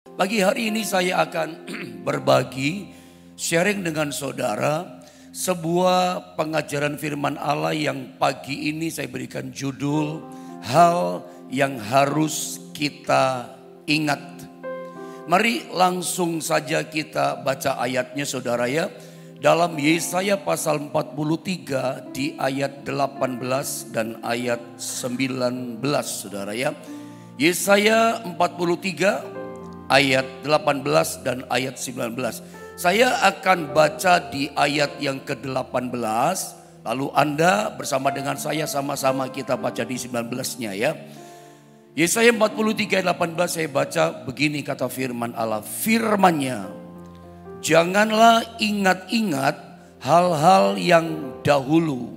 Pagi hari ini saya akan berbagi, sharing dengan saudara sebuah pengajaran firman Allah yang pagi ini saya berikan judul hal yang harus kita ingat. Mari langsung saja kita baca ayatnya saudara ya. Dalam Yesaya pasal 43 di ayat 18 dan ayat 19 saudara ya. Yesaya 43 ayat 18 dan ayat 19. Saya akan baca di ayat yang ke-18. Lalu Anda bersama dengan saya sama-sama kita baca di 19-nya ya. Yesaya 43 ayat 18 saya baca begini kata firman Allah. Firman-Nya, janganlah ingat-ingat hal-hal yang dahulu.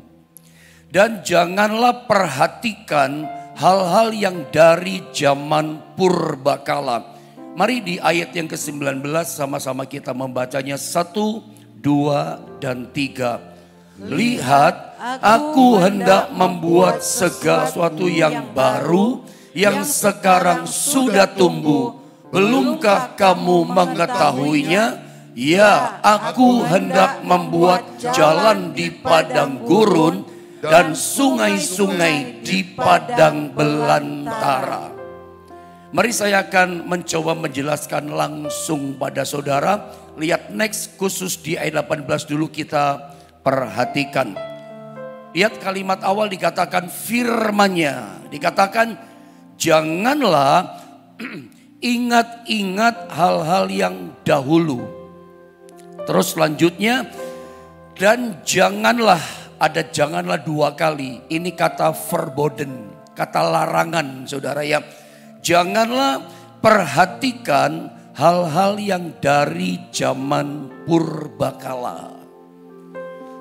Dan janganlah perhatikan hal-hal yang dari zaman purbakala. Mari di ayat yang ke-19 sama-sama kita membacanya 1, 2, dan 3. Lihat, aku hendak membuat segala sesuatu yang baru yang sekarang sudah tumbuh. Belumkah kamu mengetahuinya? Ya, aku hendak membuat jalan di padang gurun dan sungai-sungai di padang belantara. Mari saya akan mencoba menjelaskan langsung pada saudara. Lihat next khusus di ayat 18 dulu kita perhatikan. Lihat kalimat awal dikatakan firman-Nya. Dikatakan janganlah ingat-ingat hal-hal yang dahulu. Terus selanjutnya dan janganlah, ada janganlah dua kali. Ini kata verboden, kata larangan saudara ya. Janganlah perhatikan hal-hal yang dari zaman purbakala.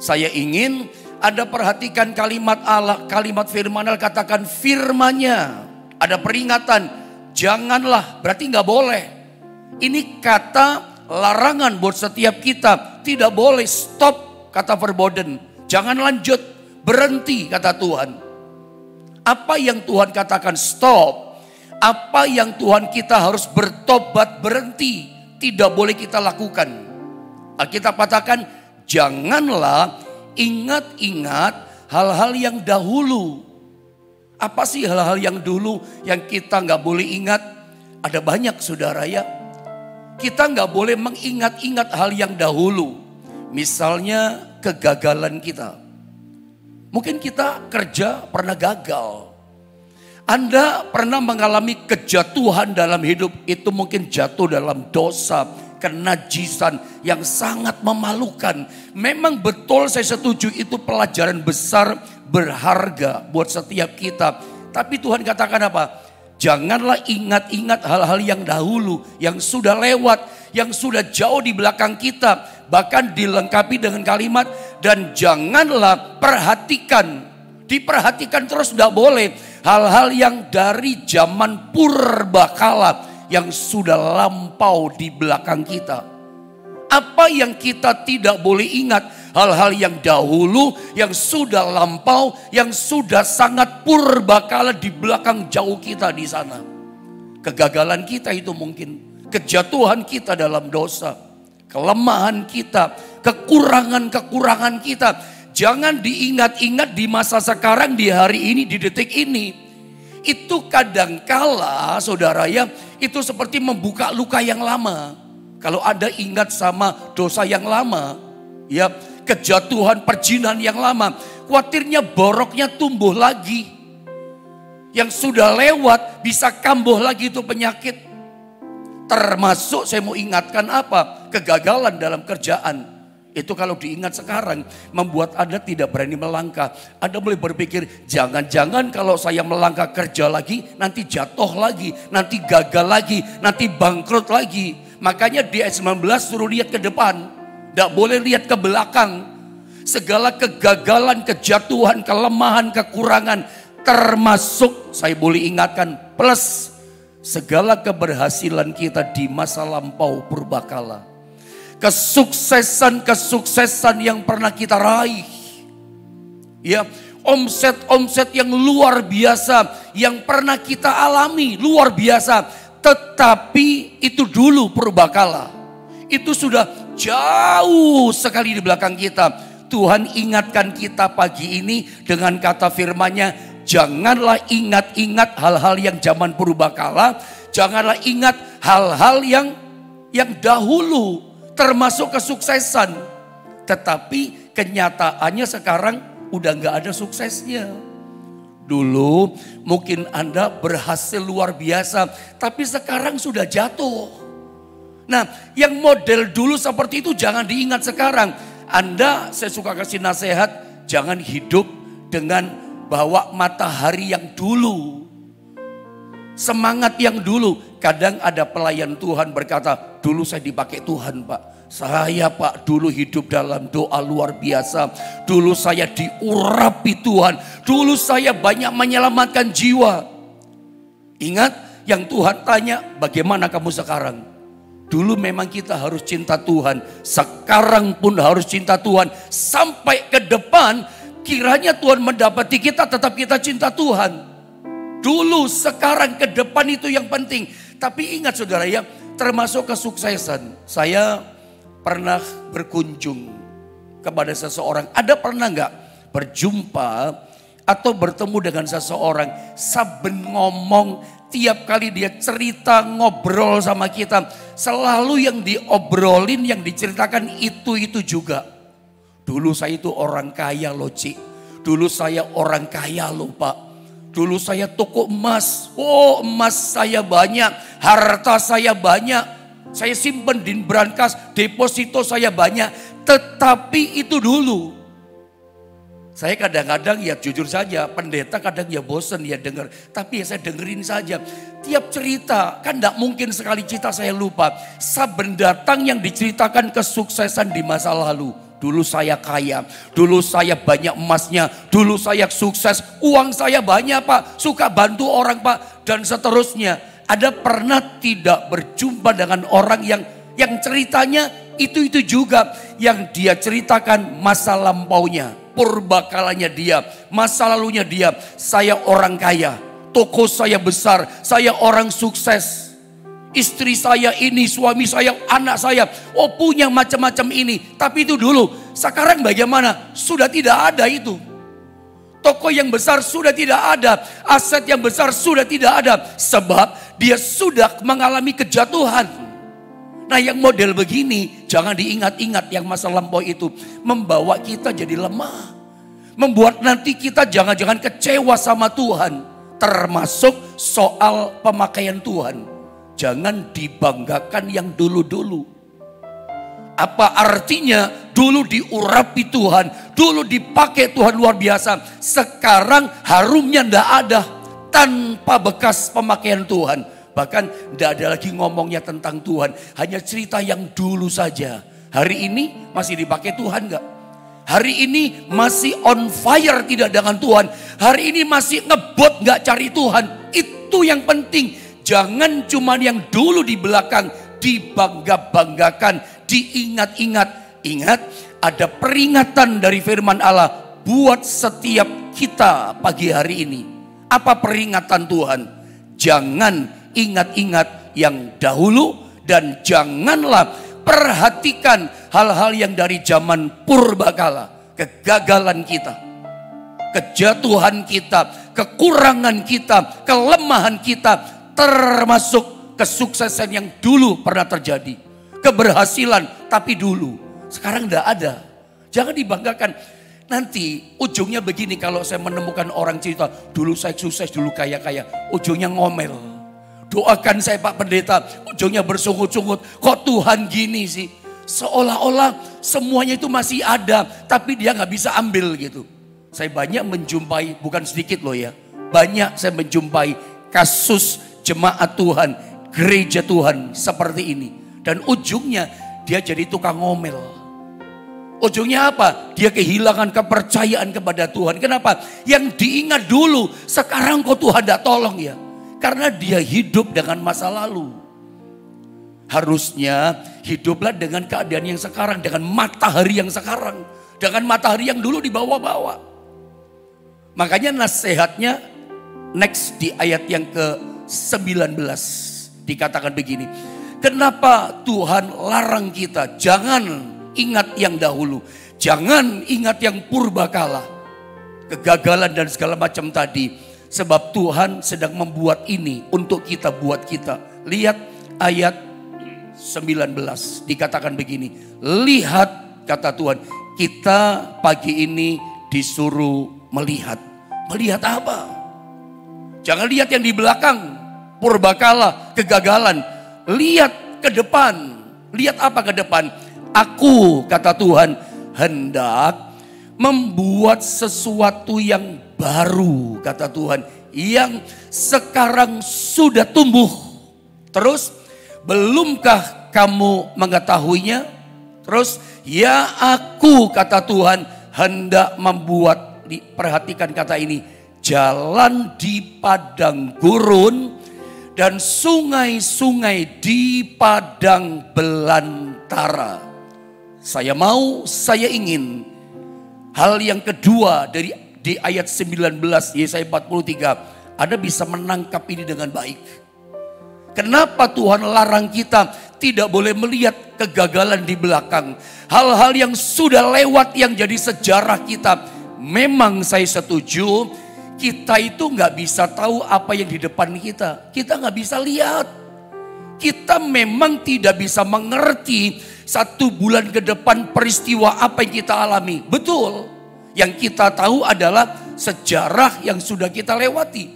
Saya ingin Anda perhatikan kalimat Allah, kalimat firman Allah katakan firman-Nya. Ada peringatan, janganlah berarti nggak boleh. Ini kata larangan buat setiap kita. Tidak boleh, stop kata verboden. Jangan lanjut, berhenti kata Tuhan. Apa yang Tuhan katakan stop? Apa yang Tuhan kita harus bertobat berhenti, tidak boleh kita lakukan. Alkitab katakan janganlah ingat-ingat hal-hal yang dahulu. Apa sih hal-hal yang dulu yang kita nggak boleh ingat? Ada banyak saudara ya. Kita nggak boleh mengingat-ingat hal yang dahulu. Misalnya kegagalan kita. Mungkin kita kerja pernah gagal. Anda pernah mengalami kejatuhan dalam hidup, itu mungkin jatuh dalam dosa, kenajisan yang sangat memalukan. Memang betul saya setuju itu pelajaran besar berharga buat setiap kita. Tapi Tuhan katakan apa? Janganlah ingat-ingat hal-hal yang dahulu, yang sudah lewat, yang sudah jauh di belakang kita. Bahkan dilengkapi dengan kalimat dan janganlah perhatikan. Diperhatikan terus tidak boleh. Hal-hal yang dari zaman purbakala yang sudah lampau di belakang kita. Apa yang kita tidak boleh ingat? Hal-hal yang dahulu, yang sudah lampau, yang sudah sangat purbakala di belakang jauh kita di sana. Kegagalan kita itu mungkin, kejatuhan kita dalam dosa, kelemahan kita, kekurangan-kekurangan kita. Jangan diingat-ingat di masa sekarang, di hari ini, di detik ini. Itu kadangkala saudara ya, itu seperti membuka luka yang lama. Kalau Anda ingat sama dosa yang lama, ya kejatuhan perjinan yang lama, khawatirnya boroknya tumbuh lagi. Yang sudah lewat bisa kambuh lagi itu penyakit. Termasuk saya mau ingatkan apa? Kegagalan dalam kerjaan. Itu kalau diingat sekarang membuat Anda tidak berani melangkah. Anda mulai berpikir jangan-jangan kalau saya melangkah kerja lagi nanti jatuh lagi, nanti gagal lagi, nanti bangkrut lagi. Makanya di ayat 19 suruh lihat ke depan. Tidak boleh lihat ke belakang. Segala kegagalan, kejatuhan, kelemahan, kekurangan termasuk saya boleh ingatkan plus segala keberhasilan kita di masa lampau purbakala. Kesuksesan-kesuksesan yang pernah kita raih. Ya, omset-omset yang luar biasa yang pernah kita alami, luar biasa. Tetapi itu dulu purbakala. Itu sudah jauh sekali di belakang kita. Tuhan ingatkan kita pagi ini dengan kata firman-Nya, janganlah ingat-ingat hal-hal yang zaman purbakala, janganlah ingat hal-hal yang dahulu, termasuk kesuksesan. Tetapi kenyataannya sekarang udah gak ada suksesnya. Dulu mungkin Anda berhasil luar biasa, tapi sekarang sudah jatuh. Nah, yang model dulu seperti itu jangan diingat sekarang. Saya suka kasih nasihat, jangan hidup dengan bawa matahari yang dulu. Semangat yang dulu. Kadang ada pelayan Tuhan berkata, dulu saya dipakai Tuhan Pak. Saya Pak dulu hidup dalam doa luar biasa. Dulu saya diurapi Tuhan. Dulu saya banyak menyelamatkan jiwa. Ingat yang Tuhan tanya, bagaimana kamu sekarang? Dulu memang kita harus cinta Tuhan. Sekarang pun harus cinta Tuhan. Sampai ke depan kiranya Tuhan mendapati kita, tetap kita cinta Tuhan. Dulu, sekarang, ke depan itu yang penting. Tapi ingat saudara ya, termasuk kesuksesan. Saya pernah berkunjung kepada seseorang. Ada pernah nggak berjumpa atau bertemu dengan seseorang, saben ngomong, tiap kali dia cerita, ngobrol sama kita, selalu yang diobrolin, yang diceritakan itu juga. Dulu saya itu orang kaya loh Cik. Dulu saya orang kaya loh Pak. Dulu saya toko emas. Oh emas saya banyak. Harta saya banyak. Saya simpen di brankas. Deposito saya banyak. Tetapi itu dulu. Saya kadang-kadang ya jujur saja, pendeta kadang ya bosen ya dengar. Tapi ya saya dengerin saja. Tiap cerita, kan tidak mungkin sekali cerita saya lupa. Saben datang yang diceritakan kesuksesan di masa lalu. Dulu saya kaya, dulu saya banyak emasnya, dulu saya sukses, uang saya banyak Pak, suka bantu orang Pak, dan seterusnya. Ada pernah tidak berjumpa dengan orang yang ceritanya itu juga, yang dia ceritakan masa lampaunya. Purbakalanya dia, masa lalunya dia. Saya orang kaya, toko saya besar, saya orang sukses. Istri saya ini, suami saya, anak saya, oh punya macam-macam ini. Tapi itu dulu, sekarang bagaimana? Sudah tidak ada itu. Toko yang besar sudah tidak ada, aset yang besar sudah tidak ada. Sebab dia sudah mengalami kejatuhan. Nah yang model begini, jangan diingat-ingat yang masa lampau itu. Membawa kita jadi lemah. Membuat nanti kita jangan-jangan kecewa sama Tuhan. Termasuk soal pemakaian Tuhan. Jangan dibanggakan yang dulu-dulu. Apa artinya dulu diurapi Tuhan, dulu dipakai Tuhan luar biasa. Sekarang harumnya tidak ada tanpa bekas pemakaian Tuhan. Bahkan tidak ada lagi ngomongnya tentang Tuhan. Hanya cerita yang dulu saja. Hari ini masih dipakai Tuhan enggak? Hari ini masih on fire tidak dengan Tuhan. Hari ini masih ngebot enggak cari Tuhan. Itu yang penting. Jangan cuma yang dulu di belakang dibangga-banggakan, diingat-ingat. Ingat, ada peringatan dari firman Allah buat setiap kita pagi hari ini. Apa peringatan Tuhan? Jangan ingat-ingat yang dahulu dan janganlah perhatikan hal-hal yang dari zaman purbakala. Kegagalan kita, kejatuhan kita, kekurangan kita, kelemahan kita. Termasuk kesuksesan yang dulu pernah terjadi. Keberhasilan tapi dulu. Sekarang tidak ada. Jangan dibanggakan. Nanti ujungnya begini, kalau saya menemukan orang cerita, dulu saya sukses, dulu kaya-kaya. Ujungnya ngomel. Doakan saya Pak Pendeta, ujungnya bersungut-sungut. Kok Tuhan gini sih? Seolah-olah semuanya itu masih ada, tapi dia nggak bisa ambil gitu. Saya banyak menjumpai, bukan sedikit loh ya. Banyak saya menjumpai kasus jemaat Tuhan, gereja Tuhan seperti ini. Dan ujungnya dia jadi tukang ngomel. Ujungnya apa? Dia kehilangan kepercayaan kepada Tuhan. Kenapa? Yang diingat dulu, sekarang kok Tuhan tidak tolong ya? Karena dia hidup dengan masa lalu. Harusnya hiduplah dengan keadaan yang sekarang, dengan matahari yang sekarang, dengan matahari yang dulu dibawa-bawa. Makanya nasihatnya next di ayat yang ke-19. dikatakan begini. Kenapa Tuhan larang kita? Jangan ingat yang dahulu. Jangan ingat yang purbakala. Kegagalan dan segala macam tadi. Sebab Tuhan sedang membuat ini untuk kita, buat kita. Lihat ayat 19. Dikatakan begini. Lihat, kata Tuhan, kita pagi ini disuruh melihat. Melihat apa? Jangan lihat yang di belakang. Purbakala, kegagalan. Lihat ke depan. Lihat apa ke depan? Aku, kata Tuhan, hendak membuat sesuatu yang baru, kata Tuhan, yang sekarang sudah tumbuh. Terus, belumkah kamu mengetahuinya? Terus, ya aku, kata Tuhan, hendak membuat, perhatikan kata ini, jalan di padang gurun dan sungai-sungai di padang belantara. Saya mau, saya ingin. Hal yang kedua di ayat 19 Yesaya 43, Anda bisa menangkap ini dengan baik. Kenapa Tuhan larang kita tidak boleh melihat kegagalan di belakang? Hal-hal yang sudah lewat yang jadi sejarah kita. Memang saya setuju, kita itu nggak bisa tahu apa yang di depan kita. Kita nggak bisa lihat. Kita memang tidak bisa mengerti 1 bulan ke depan peristiwa apa yang kita alami. Betul. Yang kita tahu adalah sejarah yang sudah kita lewati.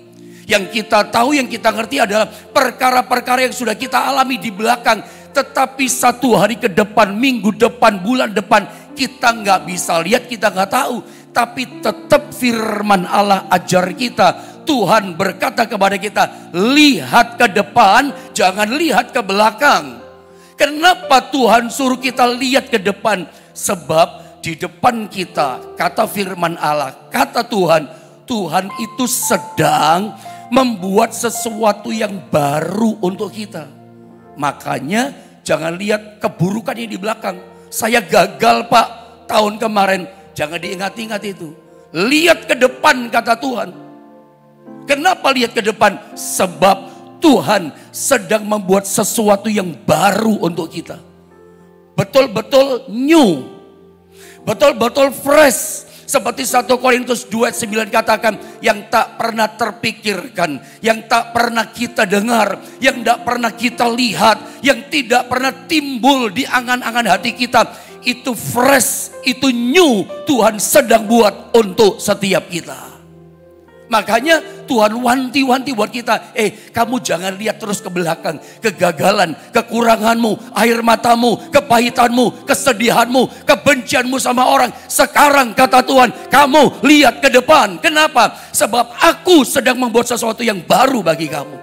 Yang kita tahu, yang kita ngerti adalah perkara-perkara yang sudah kita alami di belakang. Tetapi 1 hari ke depan, minggu depan, bulan depan, kita nggak bisa lihat, kita nggak tahu. Tapi tetap firman Allah ajar kita. Tuhan berkata kepada kita, lihat ke depan, jangan lihat ke belakang. Kenapa Tuhan suruh kita lihat ke depan? Sebab di depan kita, kata firman Allah, kata Tuhan, Tuhan itu sedang membuat sesuatu yang baru untuk kita. Makanya jangan lihat keburukan yang di belakang. Saya gagal Pak tahun kemarin, jangan diingat-ingat itu. Lihat ke depan, kata Tuhan. Kenapa lihat ke depan? Sebab Tuhan sedang membuat sesuatu yang baru untuk kita. Betul-betul new. Betul-betul fresh. Seperti 1 Korintus 2:9 katakan, yang tak pernah terpikirkan, yang tak pernah kita dengar, yang tak pernah kita lihat, yang tidak pernah timbul di angan-angan hati kita. Itu fresh, itu new. Tuhan sedang buat untuk setiap kita. Makanya Tuhan wanti-wanti buat kita. Kamu jangan lihat terus ke belakang. Kegagalan, kekuranganmu, air matamu, kepahitanmu, kesedihanmu, kebencianmu sama orang. Sekarang kata Tuhan, kamu lihat ke depan. Kenapa? Sebab aku sedang membuat sesuatu yang baru bagi kamu.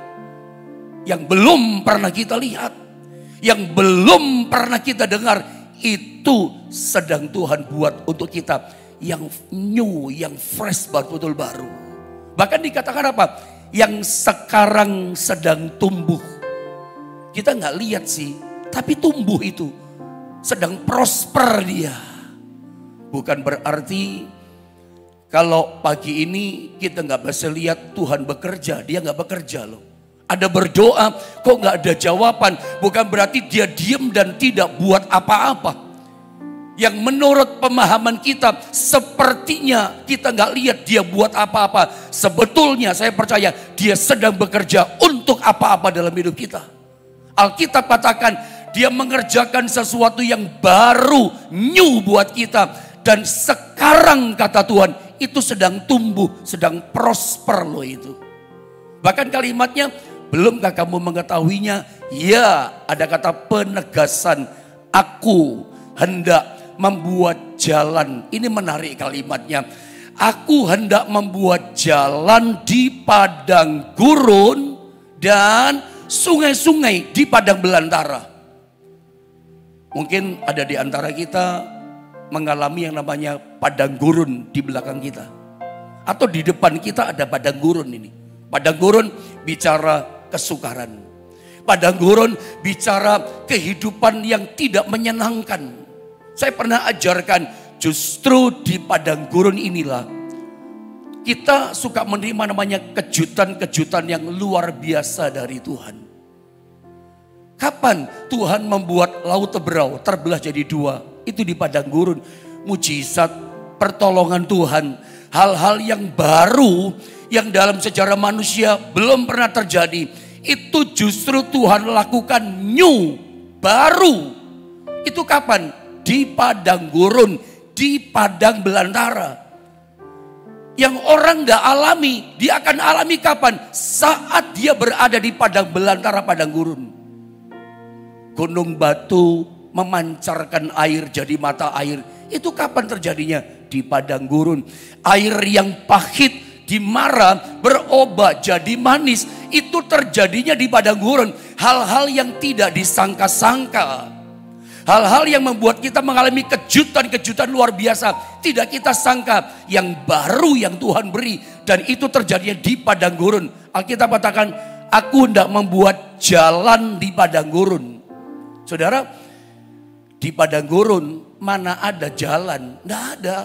Yang belum pernah kita lihat. Yang belum pernah kita dengar. Itu sedang Tuhan buat untuk kita. Yang new, yang fresh, betul-betul baru. Bahkan dikatakan apa? Yang sekarang sedang tumbuh. Kita nggak lihat sih, tapi tumbuh itu. Sedang prosper dia. Bukan berarti kalau pagi ini kita nggak bisa lihat Tuhan bekerja. Dia nggak bekerja loh. Ada berdoa, kok nggak ada jawaban. Bukan berarti dia diam dan tidak buat apa-apa. Yang menurut pemahaman kita sepertinya kita nggak lihat dia buat apa-apa. Sebetulnya saya percaya dia sedang bekerja untuk apa-apa dalam hidup kita. Alkitab katakan dia mengerjakan sesuatu yang baru, new buat kita. Dan sekarang kata Tuhan itu sedang tumbuh, sedang prosper loh itu. Bahkan kalimatnya, belumkah kamu mengetahuinya? Ya, ada kata penegasan, aku hendak membuat jalan. Ini menarik kalimatnya. Aku hendak membuat jalan di padang gurun dan sungai-sungai di padang belantara. Mungkin ada di antara kita mengalami yang namanya padang gurun di belakang kita. Atau di depan kita ada padang gurun ini. Padang gurun bicara kesukaran. Padang gurun bicara kehidupan yang tidak menyenangkan. Saya pernah ajarkan justru di padang gurun inilah kita suka menerima namanya kejutan-kejutan yang luar biasa dari Tuhan. Kapan Tuhan membuat laut Teberau terbelah jadi dua? Itu di padang gurun. Mujizat, pertolongan Tuhan. Hal-hal yang baru yang dalam sejarah manusia belum pernah terjadi. Itu justru Tuhan lakukan new, baru. Itu kapan? Di padang gurun, di padang belantara. Yang orang gak alami, dia akan alami kapan? Saat dia berada di padang belantara, padang gurun. Gunung batu memancarkan air jadi mata air. Itu kapan terjadinya? Di padang gurun. Air yang pahit di Mara berubah jadi manis. Itu terjadinya di padang gurun. Hal-hal yang tidak disangka-sangka. Hal-hal yang membuat kita mengalami kejutan-kejutan luar biasa. Tidak kita sangka. Yang baru yang Tuhan beri. Dan itu terjadinya di padang gurun. Alkitab katakan, aku hendak membuat jalan di padang gurun. Saudara, di padang gurun mana ada jalan? Tidak ada.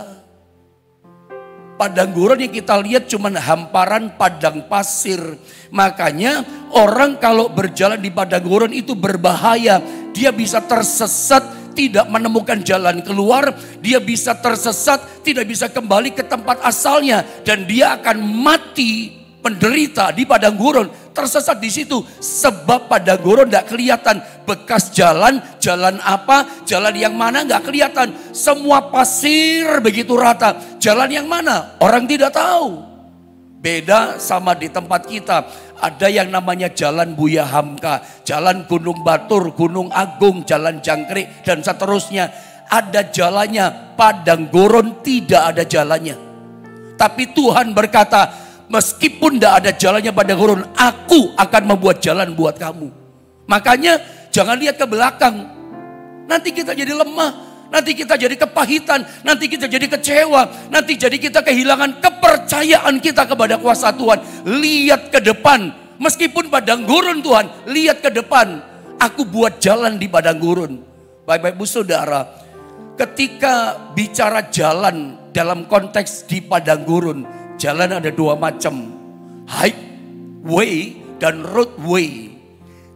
Padang gurun yang kita lihat cuma hamparan padang pasir. Makanya orang kalau berjalan di padang gurun itu berbahaya. Dia bisa tersesat, tidak menemukan jalan keluar. Dia bisa tersesat, tidak bisa kembali ke tempat asalnya. Dan dia akan mati, menderita di padang gurun. Tersesat di situ. Sebab padang gurun tidak kelihatan. Bekas jalan, jalan apa, jalan yang mana nggak kelihatan. Semua pasir begitu rata. Jalan yang mana? Orang tidak tahu. Beda sama di tempat kita. Ada yang namanya Jalan Buya Hamka, Jalan Gunung Batur, Gunung Agung, Jalan Jangkrik, dan seterusnya. Ada jalannya, padang gurun tidak ada jalannya. Tapi Tuhan berkata, meskipun tidak ada jalannya padang gurun, aku akan membuat jalan buat kamu. Makanya jangan lihat ke belakang. Nanti kita jadi lemah. Nanti kita jadi kepahitan, nanti kita jadi kecewa, nanti jadi kita kehilangan kepercayaan kita kepada kuasa Tuhan. Lihat ke depan, meskipun padang gurun Tuhan, lihat ke depan. Aku buat jalan di padang gurun. Baik-baik Bu Saudara, ketika bicara jalan dalam konteks di padang gurun, jalan ada dua macam. Highway dan roadway.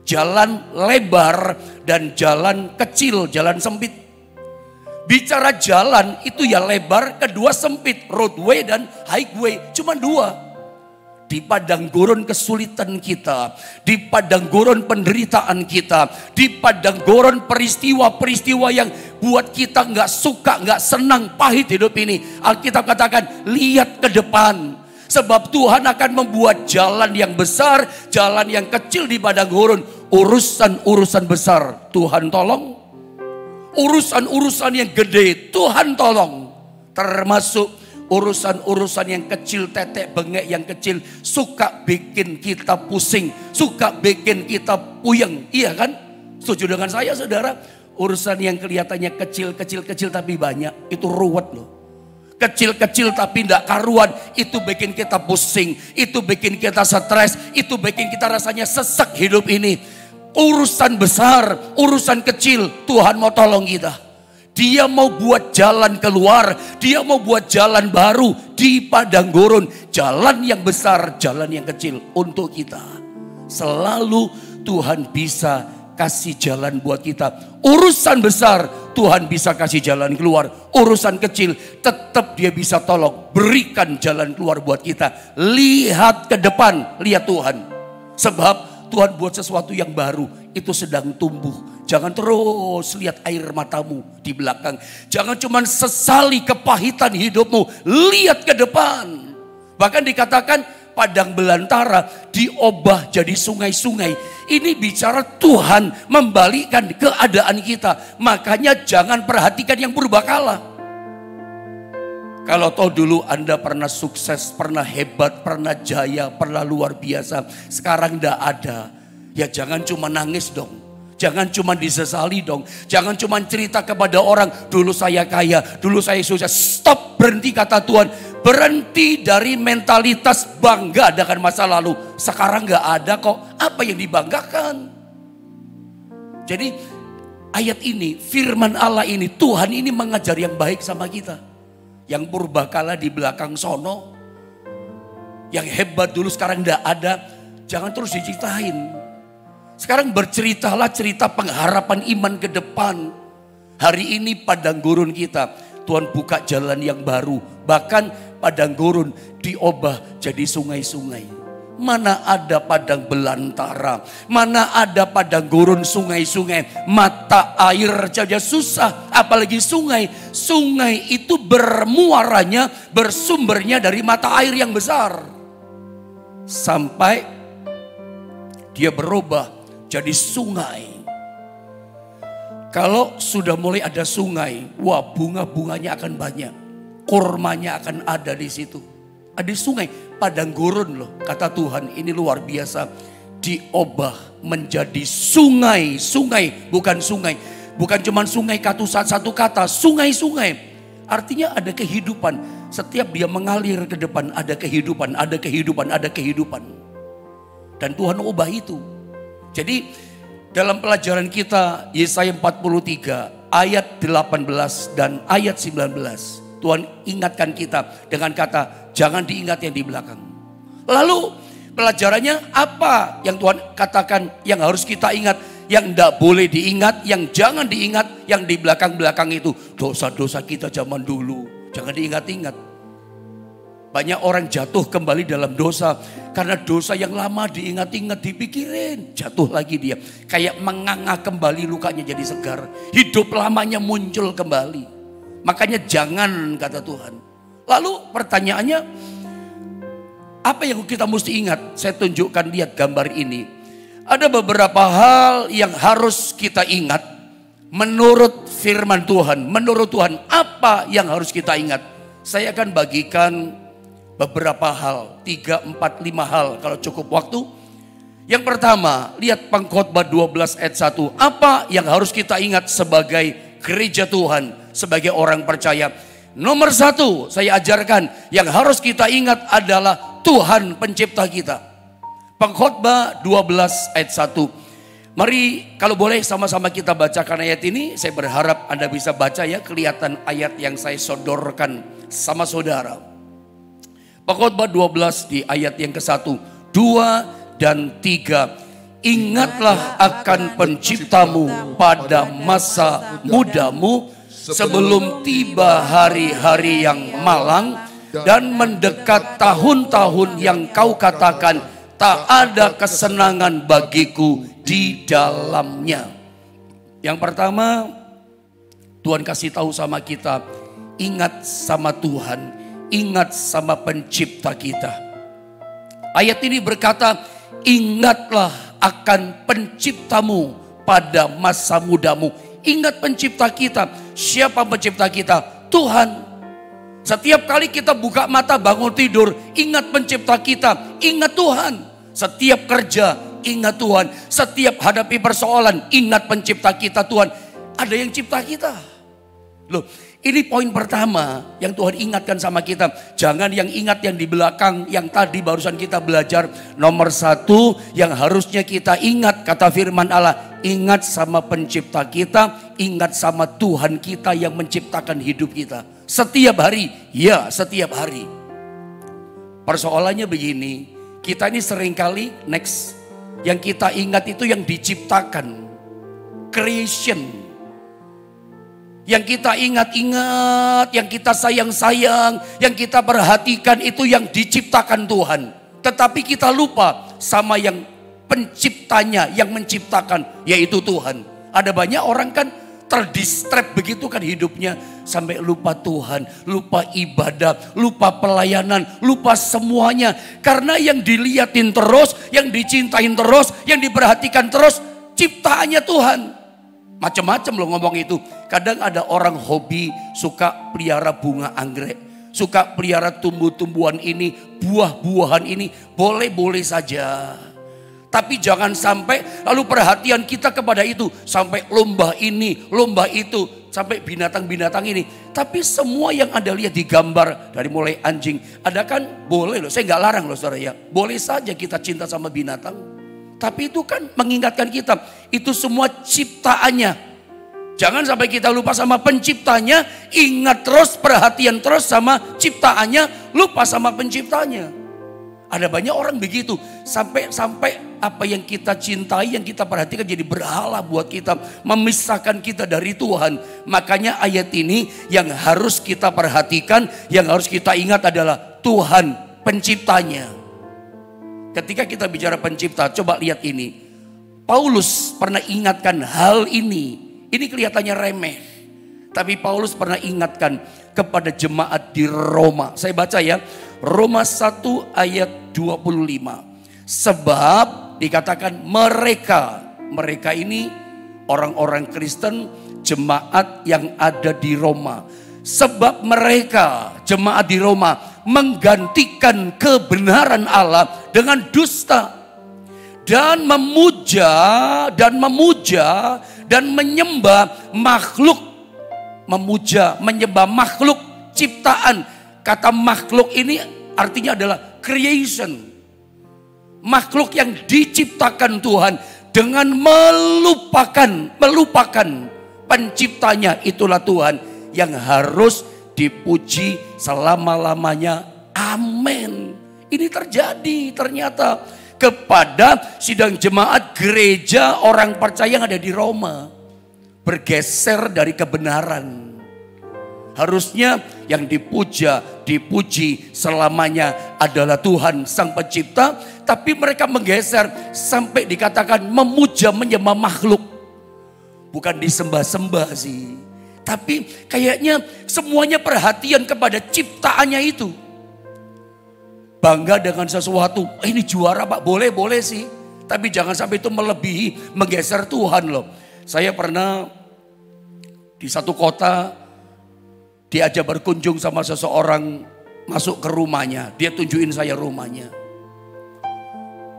Jalan lebar dan jalan kecil, jalan sempit. Bicara jalan itu ya lebar, kedua sempit, roadway dan highway, cuma dua. Di padang gurun kesulitan kita, di padang gurun penderitaan kita, di padang gurun peristiwa-peristiwa yang buat kita nggak suka, nggak senang, pahit hidup ini. Alkitab katakan, lihat ke depan. Sebab Tuhan akan membuat jalan yang besar, jalan yang kecil di padang gurun. Urusan-urusan besar Tuhan tolong. Urusan-urusan yang gede Tuhan tolong. Termasuk urusan-urusan yang kecil, tetek bengek yang kecil. Suka bikin kita pusing, suka bikin kita puyeng. Iya kan? Setuju dengan saya saudara? Urusan yang kelihatannya kecil-kecil tapi banyak, itu ruwet loh. Kecil-kecil tapi tidak karuan, itu bikin kita pusing, itu bikin kita stres, itu bikin kita rasanya sesek hidup ini. Urusan besar, urusan kecil, Tuhan mau tolong kita. Dia mau buat jalan keluar, dia mau buat jalan baru di padang gurun. Jalan yang besar, jalan yang kecil untuk kita. Selalu Tuhan bisa kasih jalan buat kita. Urusan besar, Tuhan bisa kasih jalan keluar. Urusan kecil, tetap dia bisa tolong. Berikan jalan keluar buat kita. Lihat ke depan, lihat Tuhan. Sebab Tuhan buat sesuatu yang baru, itu sedang tumbuh. Jangan terus lihat air matamu di belakang. Jangan cuma sesali kepahitan hidupmu. Lihat ke depan. Bahkan dikatakan padang belantara diubah jadi sungai-sungai. Ini bicara Tuhan membalikkan keadaan kita. Makanya jangan perhatikan yang purbakala. Kalau tahu dulu Anda pernah sukses, pernah hebat, pernah jaya, pernah luar biasa. Sekarang tidak ada. Ya jangan cuma nangis dong. Jangan cuma disesali dong. Jangan cuma cerita kepada orang, dulu saya kaya, dulu saya sukses. Stop, berhenti kata Tuhan. Berhenti dari mentalitas bangga dengan masa lalu. Sekarang gak ada kok. Apa yang dibanggakan? Jadi ayat ini, firman Allah ini, Tuhan ini mengajar yang baik sama kita. Yang purbakala di belakang sono, yang hebat dulu sekarang tidak ada, jangan terus diceritain. Sekarang berceritalah cerita pengharapan iman ke depan. Hari ini padang gurun kita, Tuhan buka jalan yang baru. Bahkan padang gurun diubah jadi sungai-sungai. Mana ada padang belantara, mana ada padang gurun sungai-sungai. Mata air saja susah, apalagi sungai. Sungai itu bermuaranya, bersumbernya dari mata air yang besar. Sampai dia berubah jadi sungai. Kalau sudah mulai ada sungai, wah bunga-bunganya akan banyak. Kurmanya akan ada di situ. Ada sungai, padang gurun loh. Kata Tuhan, ini luar biasa. Diubah menjadi sungai. Sungai, bukan sungai. Bukan cuma sungai satu kata, sungai-sungai. Artinya ada kehidupan. Setiap dia mengalir ke depan, ada kehidupan, ada kehidupan, ada kehidupan. Dan Tuhan ubah itu. Jadi dalam pelajaran kita Yesaya 43 ayat 18 dan ayat 19. Tuhan ingatkan kita dengan kata jangan diingat yang di belakang. Lalu pelajarannya apa yang Tuhan katakan yang harus kita ingat, yang tidak boleh diingat, yang jangan diingat, yang di belakang-belakang itu. Dosa-dosa kita zaman dulu jangan diingat-ingat. Banyak orang jatuh kembali dalam dosa karena dosa yang lama diingat-ingat, dipikirin, jatuh lagi dia. Kayak menganga kembali, lukanya jadi segar. Hidup lamanya muncul kembali. Makanya jangan, kata Tuhan. Lalu pertanyaannya, apa yang kita mesti ingat? Saya tunjukkan, lihat gambar ini. Ada beberapa hal yang harus kita ingat menurut firman Tuhan. Menurut Tuhan, apa yang harus kita ingat? Saya akan bagikan beberapa hal, 3, 4, 5 hal kalau cukup waktu. Yang pertama, lihat Pengkhotbah 12 ayat 1. Apa yang harus kita ingat sebagai gereja Tuhan, sebagai orang percaya? Nomor 1, saya ajarkan yang harus kita ingat adalah Tuhan pencipta kita. Pengkhotbah 12 ayat 1. Mari kalau boleh sama-sama kita bacakan ayat ini. Saya berharap Anda bisa baca ya, kelihatan ayat yang saya sodorkan sama saudara. Pengkhotbah 12 di ayat yang ke-1, 2 dan 3. Ingatlah akan penciptamu pada masa mudamu, sebelum tiba hari-hari yang malang dan mendekat tahun-tahun yang kau katakan tak ada kesenangan bagiku di dalamnya. Yang pertama, Tuhan kasih tahu sama kita, ingat sama Tuhan. Ingat sama pencipta kita. Ayat ini berkata, ingatlah akan penciptamu pada masa mudamu. Ingat pencipta kita. Siapa pencipta kita? Tuhan. Setiap kali kita buka mata bangun tidur, ingat pencipta kita, ingat Tuhan. Setiap kerja, ingat Tuhan. Setiap hadapi persoalan, ingat pencipta kita Tuhan. Ada yang cipta kita. Loh, ini poin pertama yang Tuhan ingatkan sama kita. Jangan yang ingat yang di belakang, yang tadi barusan kita belajar. Nomor 1 yang harusnya kita ingat, kata firman Allah, ingat sama pencipta kita, ingat sama Tuhan kita yang menciptakan hidup kita. Setiap hari, ya setiap hari. Persoalannya begini, kita ini seringkali yang kita ingat itu yang diciptakan, creation. Yang kita ingat-ingat, yang kita sayang-sayang, yang kita perhatikan itu yang diciptakan Tuhan. Tetapi kita lupa sama yang penciptanya, yang menciptakan, yaitu Tuhan. Ada banyak orang kan terdistrap begitu kan hidupnya, sampai lupa Tuhan, lupa ibadah, lupa pelayanan, lupa semuanya. Karena yang dilihatin terus, yang dicintain terus, yang diperhatikan terus, ciptaannya Tuhan. Macam-macam loh ngomong itu. Kadang ada orang hobi suka pelihara bunga anggrek, suka pelihara tumbuh-tumbuhan ini, buah-buahan ini, boleh-boleh saja. Tapi jangan sampai lalu perhatian kita kepada itu, sampai lomba ini, lomba itu, sampai binatang-binatang ini. Tapi semua yang Anda lihat di gambar, dari mulai anjing, ada kan boleh loh, saya nggak larang loh saudara ya. Boleh saja kita cinta sama binatang. Tapi itu kan mengingatkan kita, itu semua ciptaannya. Jangan sampai kita lupa sama penciptanya, ingat terus, perhatian terus sama ciptaannya, lupa sama penciptanya. Ada banyak orang begitu, sampai apa yang kita cintai, yang kita perhatikan jadi berhala buat kita, memisahkan kita dari Tuhan. Makanya ayat ini yang harus kita perhatikan, yang harus kita ingat adalah Tuhan penciptanya. Ketika kita bicara pencipta, coba lihat ini. Paulus pernah ingatkan hal ini. Ini kelihatannya remeh, tapi Paulus pernah ingatkan kepada jemaat di Roma. Saya baca ya, Roma 1 ayat 25. Sebab dikatakan mereka ini orang-orang Kristen, jemaat yang ada di Roma. Sebab mereka, jemaat di Roma, menggantikan kebenaran Allah dengan dusta. Dan memuja dan menyembah makhluk. Memuja, menyembah makhluk ciptaan. Kata makhluk ini artinya adalah creation. Makhluk yang diciptakan Tuhan dengan melupakan penciptanya, itulah Tuhan yang harus dipuji selama-lamanya. Amin. Ini terjadi ternyata kepada sidang jemaat gereja orang percaya yang ada di Roma. Bergeser dari kebenaran. Harusnya yang dipuji selamanya adalah Tuhan Sang Pencipta. Tapi mereka menggeser sampai dikatakan memuja menyembah makhluk. Bukan disembah-sembah sih. Tapi kayaknya semuanya perhatian kepada ciptaannya itu. Bangga dengan sesuatu. Ini juara Pak, boleh sih. Tapi jangan sampai itu melebihi, menggeser Tuhan loh. Saya pernah di satu kota diajak berkunjung sama seseorang, masuk ke rumahnya. Dia tunjukin saya rumahnya.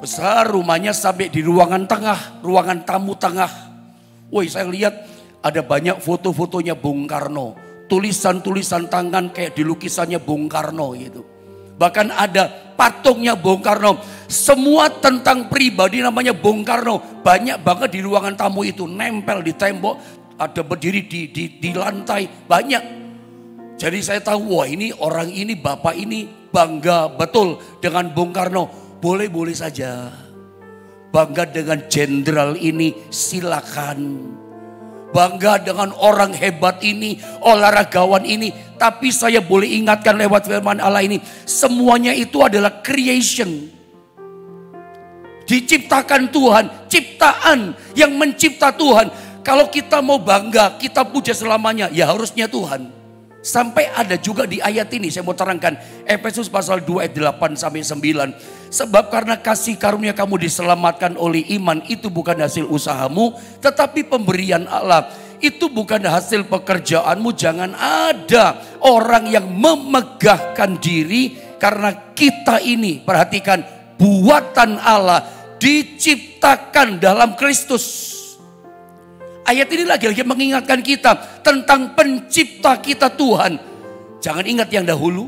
Besar rumahnya sampai di ruangan tengah, ruangan tamu tengah. Woi, saya lihat ada banyak foto-fotonya Bung Karno. Tulisan-tulisan tangan kayak di lukisannya Bung Karno gitu. Bahkan ada patungnya Bung Karno. Semua tentang pribadi namanya Bung Karno. Banyak banget di ruangan tamu itu. Nempel di tembok, ada berdiri di lantai. Banyak. Jadi saya tahu, wah ini orang ini, bapak ini bangga betul dengan Bung Karno. Boleh-boleh saja. Bangga dengan jenderal ini, silakan. Bangga dengan orang hebat ini, olahragawan ini. Tapi saya boleh ingatkan lewat firman Allah ini, semuanya itu adalah creation. Diciptakan Tuhan, ciptaan yang mencipta Tuhan. Kalau kita mau bangga, kita puja selamanya, ya harusnya Tuhan. Sampai ada juga di ayat ini, saya mau terangkan. Efesus pasal 2 ayat 8 sampai 9. Sebab karena kasih karunia kamu diselamatkan oleh iman, itu bukan hasil usahamu, tetapi pemberian Allah. Itu bukan hasil pekerjaanmu. Jangan ada orang yang memegahkan diri, karena kita ini, perhatikan, buatan Allah, diciptakan dalam Kristus. Ayat ini lagi-lagi mengingatkan kita tentang pencipta kita Tuhan. Jangan ingat yang dahulu,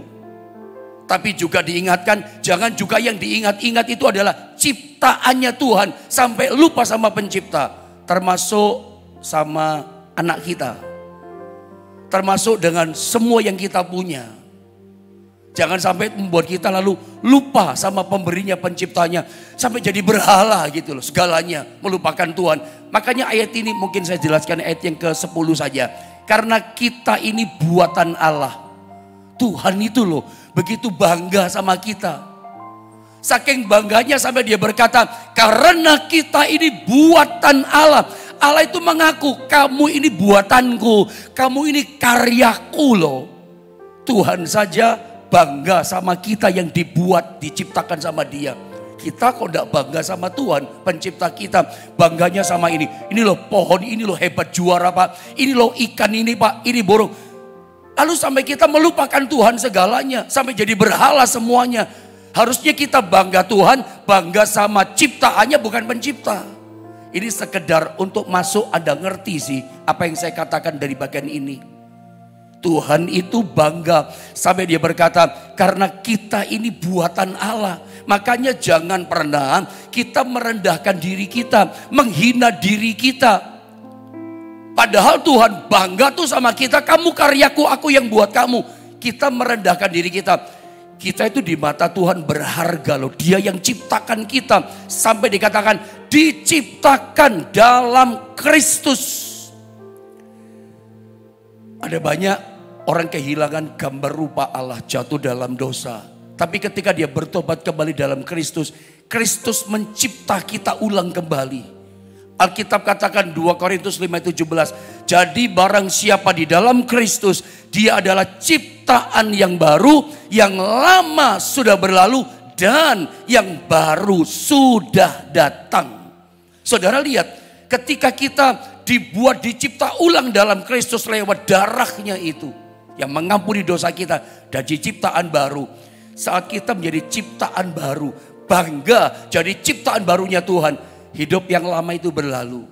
tapi juga diingatkan, jangan juga yang diingat-ingat itu adalah ciptaannya Tuhan. Sampai lupa sama pencipta, termasuk sama anak kita. Termasuk dengan semua yang kita punya. Jangan sampai membuat kita lalu lupa sama pemberinya, penciptanya. Sampai jadi berhala gitu loh, segalanya melupakan Tuhan. Makanya ayat ini mungkin saya jelaskan ayat yang ke-10 saja. Karena kita ini buatan Allah. Tuhan itu loh begitu bangga sama kita. Saking bangganya sampai dia berkata, karena kita ini buatan Allah. Allah itu mengaku, kamu ini buatanku, kamu ini karyaku loh. Tuhan saja bangga sama kita yang dibuat, diciptakan sama dia. Kita kok tidak bangga sama Tuhan, pencipta kita. Bangganya sama ini. Ini loh pohon, ini loh hebat juara Pak. Ini loh ikan ini Pak, ini burung. Lalu sampai kita melupakan Tuhan segalanya. Sampai jadi berhala semuanya. Harusnya kita bangga Tuhan, bangga sama ciptaannya, bukan pencipta. Ini sekedar untuk masuk, Anda ngerti sih apa yang saya katakan dari bagian ini. Tuhan itu bangga sampai dia berkata, karena kita ini buatan Allah. Makanya jangan pernah kita merendahkan diri kita, menghina diri kita. Padahal Tuhan bangga tuh sama kita, kamu karyaku, aku yang buat kamu. Kita merendahkan diri kita. Kita itu di mata Tuhan berharga loh. Dia yang ciptakan kita. Sampai dikatakan diciptakan dalam Kristus. Ada banyak orang kehilangan gambar rupa Allah, jatuh dalam dosa. Tapi ketika dia bertobat kembali dalam Kristus, Kristus mencipta kita ulang kembali. Alkitab katakan 2 Korintus 5:17. Jadi barang siapa di dalam Kristus, dia adalah ciptaan yang baru, yang lama sudah berlalu dan yang baru sudah datang. Saudara lihat, ketika kita dibuat dicipta ulang dalam Kristus lewat darahnya itu yang mengampuni dosa kita dan ciptaan baru. Saat kita menjadi ciptaan baru, bangga jadi ciptaan barunya Tuhan. Hidup yang lama itu berlalu.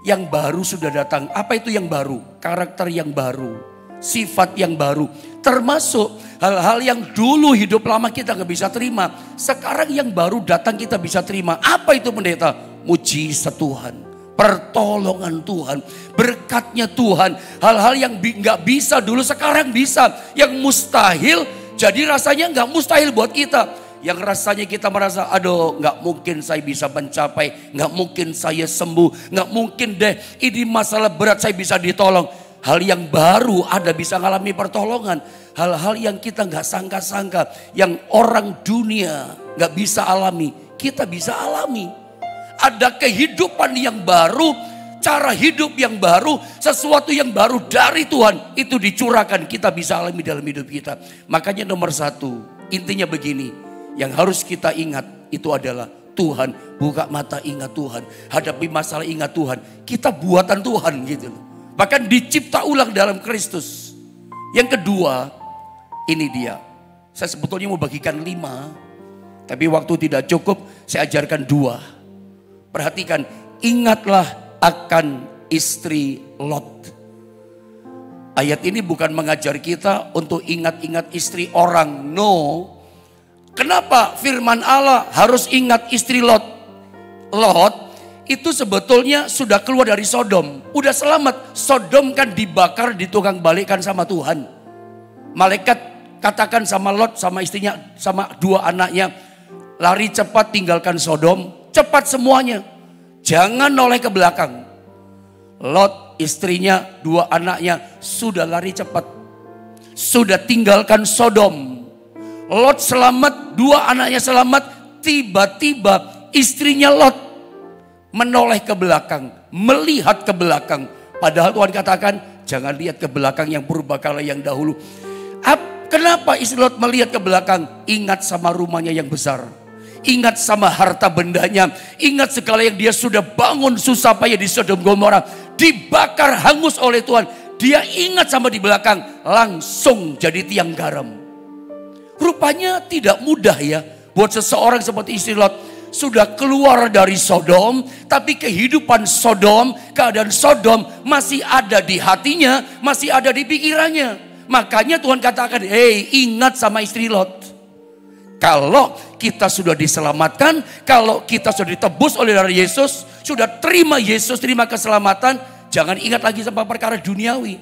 Yang baru sudah datang. Apa itu yang baru? Karakter yang baru. Sifat yang baru. Termasuk hal-hal yang dulu hidup lama kita gak bisa terima. Sekarang yang baru datang kita bisa terima. Apa itu pendeta? Mujizat Tuhan. Pertolongan Tuhan. Berkatnya Tuhan. Hal-hal yang gak bisa dulu sekarang bisa. Yang mustahil jadi rasanya gak mustahil buat kita. Yang rasanya kita merasa, aduh gak mungkin saya bisa mencapai, gak mungkin saya sembuh, gak mungkin deh ini masalah berat saya bisa ditolong. Hal yang baru ada bisa mengalami pertolongan. Hal-hal yang kita gak sangka-sangka, yang orang dunia gak bisa alami, kita bisa alami. Ada kehidupan yang baru, cara hidup yang baru, sesuatu yang baru dari Tuhan. Itu dicurahkan, kita bisa alami dalam hidup kita. Makanya nomor satu, intinya begini. Yang harus kita ingat itu adalah Tuhan. Buka mata ingat Tuhan. Hadapi masalah ingat Tuhan. Kita buatan Tuhan gitu loh. Bahkan dicipta ulang dalam Kristus. Yang kedua, ini dia. Saya sebetulnya mau bagikan 5. Tapi waktu tidak cukup, saya ajarkan 2. Perhatikan, ingatlah akan istri Lot. Ayat ini bukan mengajar kita untuk ingat-ingat istri orang. No. Kenapa firman Allah harus ingat istri Lot? Lot itu sebetulnya sudah keluar dari Sodom. Udah selamat. Sodom kan dibakar, ditukang balikkan sama Tuhan. Malaikat katakan sama Lot, sama istrinya, sama 2 anaknya. Lari cepat tinggalkan Sodom. Cepat semuanya. Jangan noleh ke belakang. Lot, istrinya, 2 anaknya sudah lari cepat. Sudah tinggalkan Sodom. Lot selamat, 2 anaknya selamat. Tiba-tiba istrinya Lot menoleh ke belakang, melihat ke belakang. Padahal Tuhan katakan jangan lihat ke belakang yang purbakala yang dahulu. Kenapa istri Lot melihat ke belakang? Ingat sama rumahnya yang besar. Ingat sama harta bendanya. Ingat segala yang dia sudah bangun susah payah di Sodom Gomora. Dibakar hangus oleh Tuhan. Dia ingat sama di belakang. Langsung jadi tiang garam. Rupanya tidak mudah ya buat seseorang seperti istri Lot. Sudah keluar dari Sodom, tapi kehidupan Sodom, keadaan Sodom masih ada di hatinya, masih ada di pikirannya. Makanya Tuhan katakan, hey, ingat sama istri Lot. Kalau kita sudah diselamatkan, kalau kita sudah ditebus oleh darah Yesus, sudah terima Yesus, terima keselamatan, jangan ingat lagi sama perkara duniawi.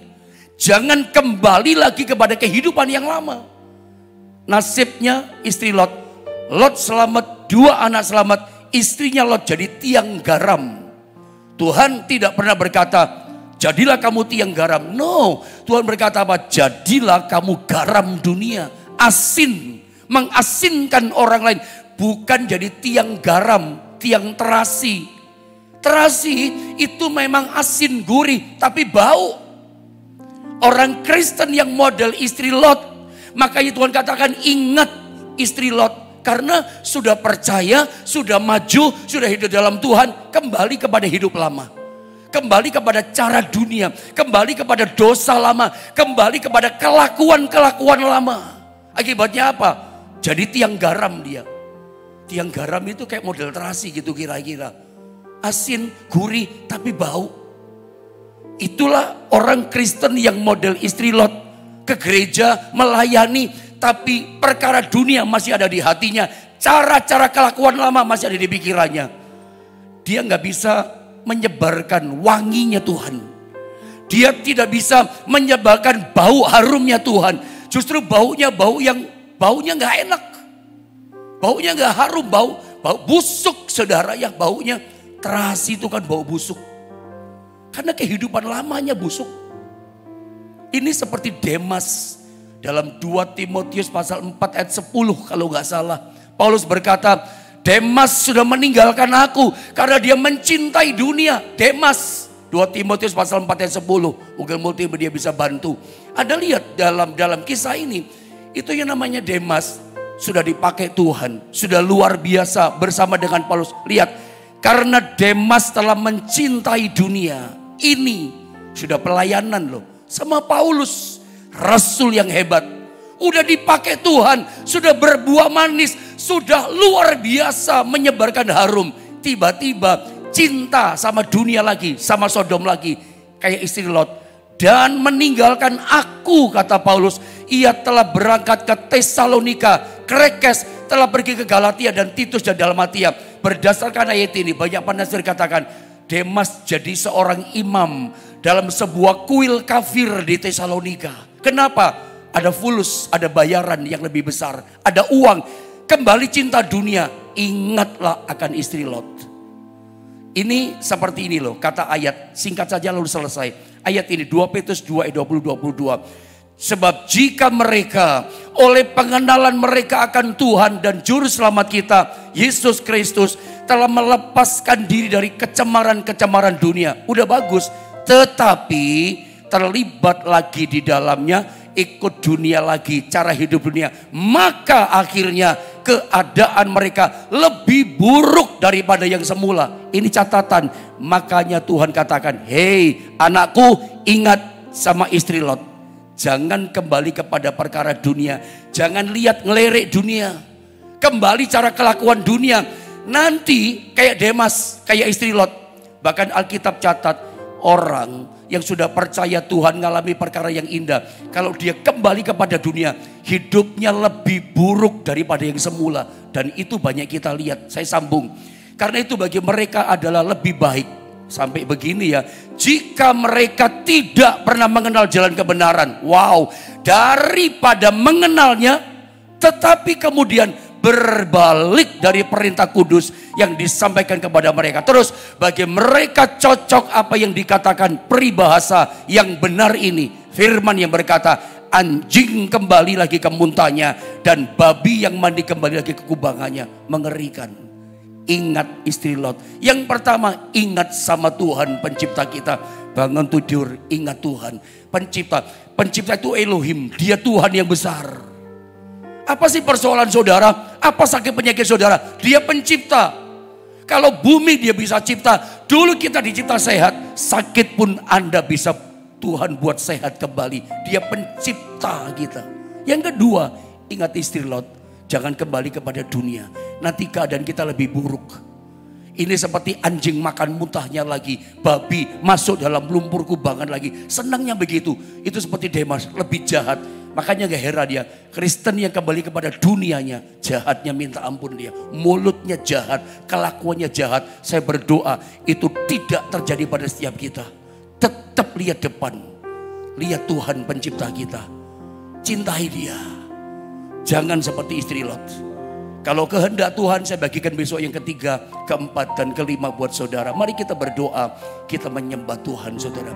Jangan kembali lagi kepada kehidupan yang lama. Nasibnya istri Lot. Lot selamat, 2 anak selamat. Istrinya Lot jadi tiang garam. Tuhan tidak pernah berkata, jadilah kamu tiang garam. No, Tuhan berkata apa? Jadilah kamu garam dunia. Asin, mengasinkan orang lain. Bukan jadi tiang garam, tiang terasi. Terasi itu memang asin gurih, tapi bau. Orang Kristen yang model istri Lot, makanya Tuhan katakan ingat istri Lot. Karena sudah percaya, sudah maju, sudah hidup dalam Tuhan. Kembali kepada hidup lama. Kembali kepada cara dunia. Kembali kepada dosa lama. Kembali kepada kelakuan-kelakuan lama. Akibatnya apa? Jadi tiang garam dia. Tiang garam itu kayak model terasi gitu kira-kira. Asin, gurih, tapi bau. Itulah orang Kristen yang model istri Lot. Ke gereja, melayani, tapi perkara dunia masih ada di hatinya. Cara-cara kelakuan lama masih ada di pikirannya. Dia nggak bisa menyebarkan wanginya Tuhan. Dia tidak bisa menyebarkan bau harumnya Tuhan. Justru baunya bau yang baunya nggak enak. Baunya nggak harum, bau busuk saudara ya, baunya. Terasi itu kan bau busuk. Karena kehidupan lamanya busuk. Ini seperti Demas dalam 2 Timotius pasal 4 ayat 10 kalau nggak salah. Paulus berkata, Demas sudah meninggalkan aku karena dia mencintai dunia. Demas, 2 Timotius pasal 4 ayat 10. Mungkin multimedia bisa bantu. Ada lihat dalam kisah ini, itu yang namanya Demas sudah dipakai Tuhan, sudah luar biasa bersama dengan Paulus. Lihat, karena Demas telah mencintai dunia, ini sudah pelayanan loh sama Paulus, rasul yang hebat. Udah dipakai Tuhan, sudah berbuah manis, sudah luar biasa menyebarkan harum. Tiba-tiba cinta sama dunia lagi, sama Sodom lagi, kayak istri Lot. Dan meninggalkan aku, kata Paulus. Ia telah berangkat ke Tesalonika, Krekes, telah pergi ke Galatia dan Titus dan Dalmatia. Berdasarkan ayat ini banyak penafsir katakan Demas jadi seorang imam dalam sebuah kuil kafir di Tesalonika. Kenapa? Ada fulus, ada bayaran yang lebih besar, ada uang. Kembali cinta dunia, ingatlah akan istri Lot. Ini seperti ini loh kata ayat, singkat saja lalu selesai. Ayat ini 2 Petrus 2 ayat 20-22. Sebab jika mereka oleh pengenalan mereka akan Tuhan dan Juru Selamat kita Yesus Kristus telah melepaskan diri dari kecemaran-kecemaran dunia. Udah bagus, tetapi terlibat lagi di dalamnya, ikut dunia lagi, cara hidup dunia. Maka akhirnya keadaan mereka lebih buruk daripada yang semula. Ini catatan. Makanya Tuhan katakan, hei anakku, ingat sama istri Lot. Jangan kembali kepada perkara dunia. Jangan lihat ngelirik dunia. Kembali cara kelakuan dunia. Nanti kayak Demas, kayak istri Lot. Bahkan Alkitab catat, orang yang sudah percaya Tuhan ngalami perkara yang indah. Kalau dia kembali kepada dunia, hidupnya lebih buruk daripada yang semula. Dan itu banyak kita lihat. Saya sambung. Karena itu bagi mereka adalah lebih baik. Sampai begini ya. Jika mereka tidak pernah mengenal jalan kebenaran. Wow. Daripada mengenalnya, tetapi kemudian berbalik dari perintah kudus yang disampaikan kepada mereka. Terus bagi mereka cocok apa yang dikatakan peribahasa yang benar ini. Firman yang berkata, anjing kembali lagi ke muntahnya dan babi yang mandi kembali lagi ke kubangannya. Mengerikan. Ingat istri Lot. Yang pertama, ingat sama Tuhan pencipta kita. Bangun tidur, ingat Tuhan pencipta. Pencipta itu Elohim, dia Tuhan yang besar. Apa sih persoalan saudara? Apa sakit penyakit saudara? Dia pencipta. Kalau bumi dia bisa cipta. Dulu kita dicipta sehat. Sakit pun Anda bisa Tuhan buat sehat kembali. Dia pencipta kita. Yang kedua, ingat istri Lot. Jangan kembali kepada dunia. Nanti keadaan kita lebih buruk. Ini seperti anjing makan muntahnya lagi. Babi masuk dalam lumpur kubangan lagi. Senangnya begitu. Itu seperti Demas, lebih jahat. Makanya gak heran dia, Kristen yang kembali kepada dunianya, jahatnya minta ampun dia. Mulutnya jahat, kelakuannya jahat. Saya berdoa itu tidak terjadi pada setiap kita. Tetap lihat depan. Lihat Tuhan pencipta kita. Cintai dia. Jangan seperti istri Lot. Kalau kehendak Tuhan, saya bagikan besok yang ketiga, keempat dan kelima buat saudara. Mari kita berdoa, kita menyembah Tuhan saudara.